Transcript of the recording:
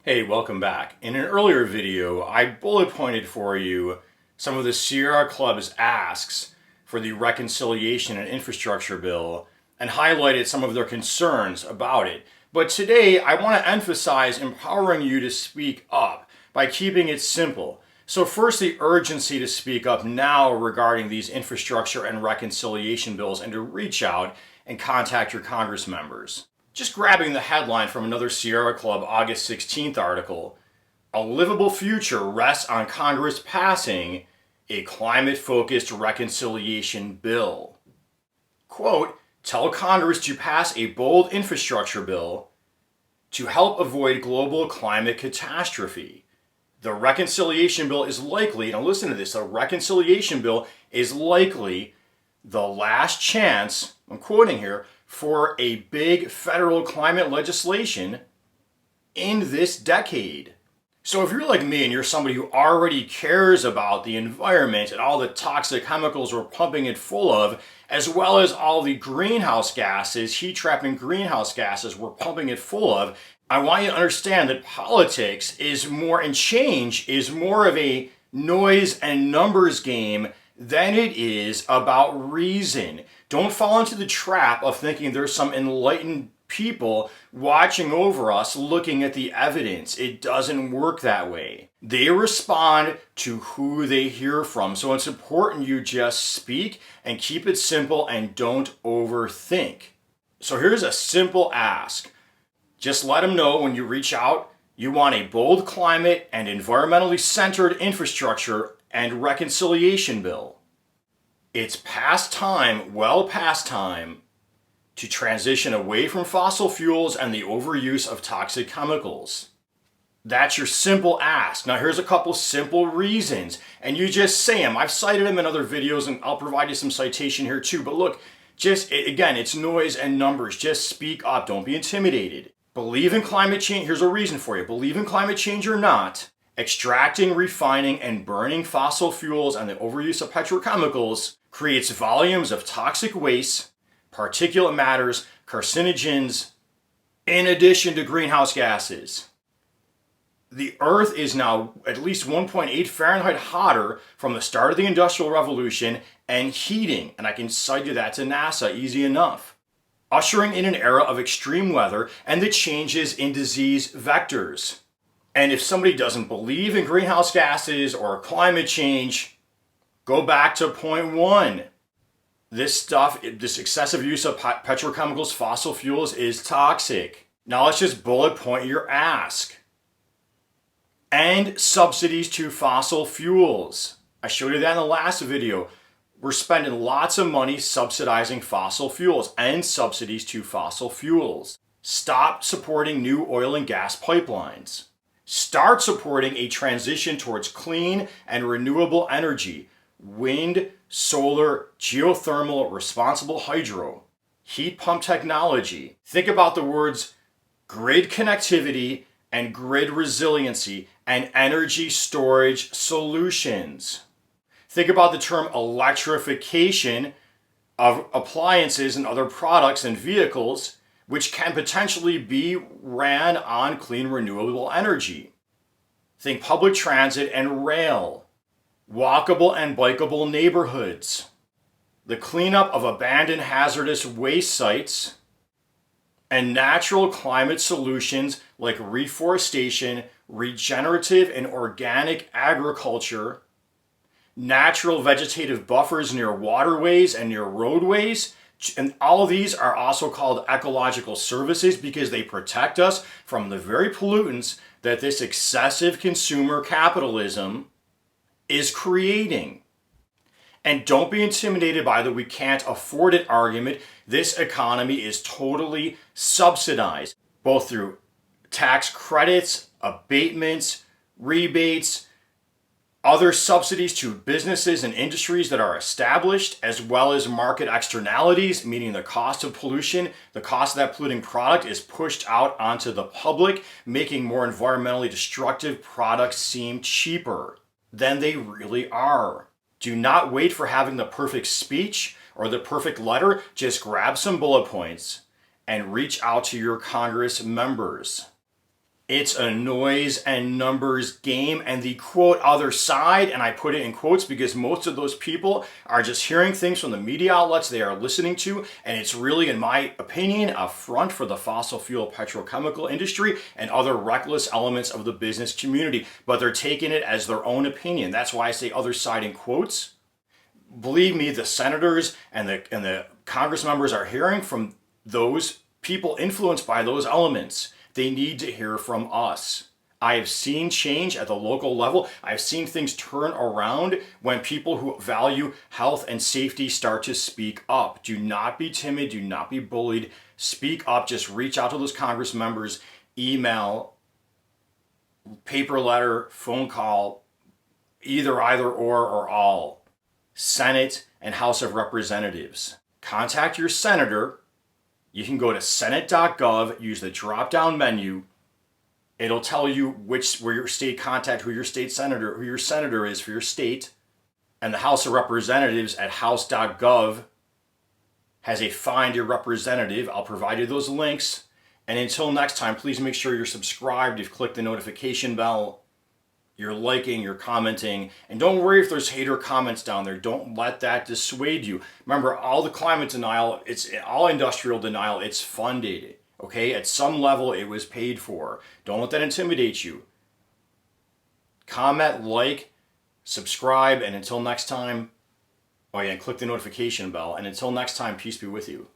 Hey, welcome back. In an earlier video, I bullet pointed for you some of the Sierra Club's asks for the Reconciliation and Infrastructure Bill and highlighted some of their concerns about it. But today, I want to emphasize empowering you to speak up by keeping it simple. So first, the urgency to speak up now regarding these infrastructure and reconciliation bills and to reach out and contact your Congress members. Just grabbing the headline from another Sierra Club August 16th article, "A livable future rests on Congress passing a climate-focused reconciliation bill." Quote, "Tell Congress to pass a bold infrastructure bill to help avoid global climate catastrophe. The reconciliation bill is likely," now listen to this, the reconciliation bill is likely the last chance, I'm quoting here, "for a big federal climate legislation in this decade." So if you're like me and you're somebody who already cares about the environment and all the toxic chemicals we're pumping it full of, as well as all the greenhouse gases, heat-trapping greenhouse gases we're pumping it full of, I want you to understand that politics is more, and change is more of a noise and numbers game than it is about reason. Don't fall into the trap of thinking there's some enlightened people watching over us looking at the evidence. It doesn't work that way. They respond to who they hear from. So it's important you just speak and keep it simple and don't overthink. So here's a simple ask. Just let them know when you reach out, you want a bold climate and environmentally centered infrastructure and reconciliation bill. It's past time, well past time, to transition away from fossil fuels and the overuse of toxic chemicals. That's your simple ask. Now here's a couple simple reasons, and you just say them. I've cited them in other videos, and I'll provide you some citation here too. But look, again, it's noise and numbers. Just speak up. Don't be intimidated. Believe in climate change. Here's a reason for you. Believe in climate change or not, extracting, refining, and burning fossil fuels and the overuse of petrochemicals creates volumes of toxic waste, particulate matters, carcinogens, in addition to greenhouse gases. The Earth is now at least 1.8 Fahrenheit hotter from the start of the Industrial Revolution and heating, and I can cite you that to NASA easy enough, ushering in an era of extreme weather and the changes in disease vectors. And if somebody doesn't believe in greenhouse gases or climate change, go back to point one. This stuff, this excessive use of petrochemicals, fossil fuels is toxic. Now let's just bullet point your ask. End subsidies to fossil fuels. I showed you that in the last video. We're spending lots of money subsidizing fossil fuels. End subsidies to fossil fuels. Stop supporting new oil and gas pipelines. Start supporting a transition towards clean and renewable energy. Wind, solar, geothermal, responsible hydro, heat pump technology. Think about the words grid connectivity and grid resiliency and energy storage solutions. Think about the term electrification of appliances and other products and vehicles, which can potentially be ran on clean renewable energy. Think public transit and rail, walkable and bikeable neighborhoods, the cleanup of abandoned hazardous waste sites, and natural climate solutions like reforestation, regenerative and organic agriculture, natural vegetative buffers near waterways and near roadways. And all of these are also called ecological services because they protect us from the very pollutants that this excessive consumer capitalism is creating. And don't be intimidated by the "we can't afford it" argument. This economy is totally subsidized, both through tax credits, abatements, rebates, other subsidies to businesses and industries that are established, as well as market externalities, meaning the cost of pollution, the cost of that polluting product is pushed out onto the public, making more environmentally destructive products seem cheaper than they really are. Do not wait for having the perfect speech or the perfect letter. Just grab some bullet points and reach out to your Congress members. It's a noise and numbers game, and the quote other side, and I put it in quotes because most of those people are just hearing things from the media outlets they are listening to, and it's really, in my opinion, a front for the fossil fuel petrochemical industry and other reckless elements of the business community, but they're taking it as their own opinion. That's why I say other side in quotes. Believe me, the senators and the Congress members are hearing from those people influenced by those elements. They need to hear from us. I have seen change at the local level. I've seen things turn around when people who value health and safety start to speak up. Do not be timid. Do not be bullied. Speak up. Just reach out to those Congress members. Email, paper letter, phone call, either or all. Senate and House of Representatives. Contact your senator. You can go to Senate.gov, use the drop-down menu. It'll tell you where your state contact, who your senator is for your state. And the House of Representatives at House.gov has a Find Your Representative. I'll provide you those links. And until next time, please make sure you're subscribed. You've clicked the notification bell. You're liking, you're commenting, and don't worry if there's hater comments down there. Don't let that dissuade you. Remember, all the climate denial, it's all industrial denial, it's funded, okay? At some level, it was paid for. Don't let that intimidate you. Comment, like, subscribe, and until next time, and click the notification bell. And until next time, peace be with you.